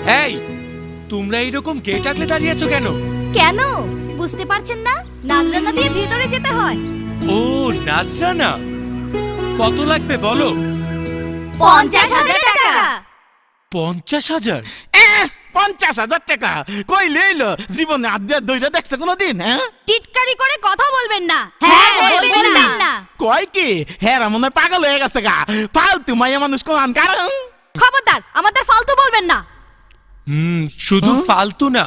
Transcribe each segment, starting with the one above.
এই, তোমরা এইরকম গেট আগলে দাঁড়িয়ে আছো কেন? কেন বুঝতে পারছেন না? নাজরানা দিয়ে ভেতরে যেতে হয়। ও নাজরানা, কত লাগবে বলো? 50,000 টাকা। 50,000? 50,000 টাকা কই লইলো? জীবনে আদ্যা দইরা দেখছে কোনদিন? হ্যাঁ, টিটকারি করে কথা বলবেন না। হ্যাঁ বলবেন না। কয় কি হ্যাঁ মনে হয় পাগল হয়ে গেছে গা। ফালতু মাইয়া মানুষ কোন কারণ? খবরদার আমাদের ফালতু বলবেন না। শুধু ফালতু না,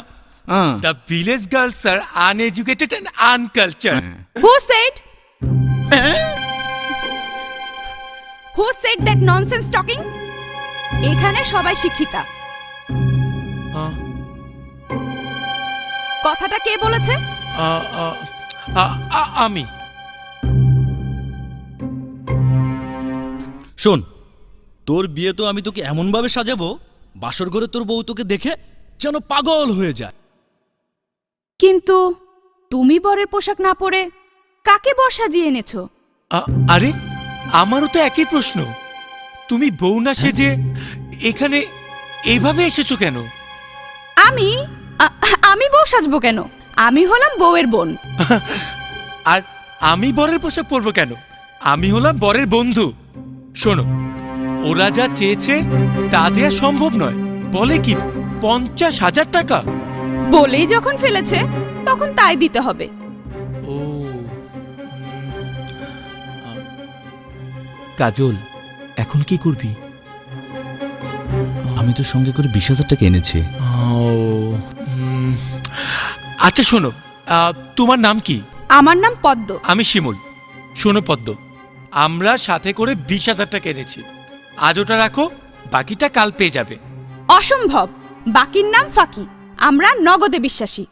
the village girls are uneducated and uncultured. Who said? Who said that nonsense talking? এখানে সবাই শিক্ষিতা। কথাটা কে বলেছে? আমি। শোন, তোর বিয়ে তো আমি তোকে এমন ভাবে সাজাবো, বাসর ঘরে তোর বউ তোকে দেখে যেন পাগল হয়ে যায়। কিন্তু তুমি বরের পোশাক না পরে কাকে বর সাজিয়ে এনেছো? আরে আমারও তো একই প্রশ্ন। তুমি বউ না সেজে এখানে এইভাবে এসেছো কেন? আমি বউ সাজবো কেন? আমি হলাম বউয়ের বোন। আর আমি বরের পোশাক পরবো কেন? আমি হলাম বরের বন্ধু। শোনো, ওরা যা চেয়েছে তা দেয়া সম্ভব নয়। বলে কি 50,000 টাকা? বলেই যখন ফেলেছে তখন তাই দিতে হবে। ও কাজল, এখন কি করবি? আমি তো সঙ্গে করে 20,000 টাকা এনেছি। আচ্ছা শোনো, তোমার নাম কি? আমার নাম পদ্ম। আমি শিমুল। শোনো পদ্ম, আমরা সাথে করে 20,000 টাকা এনেছি। আজ ওটা রাখো, বাকিটা কাল পেয়ে যাবে। অসম্ভব, বাকির নাম ফাঁকি। আমরা নগদে বিশ্বাসী।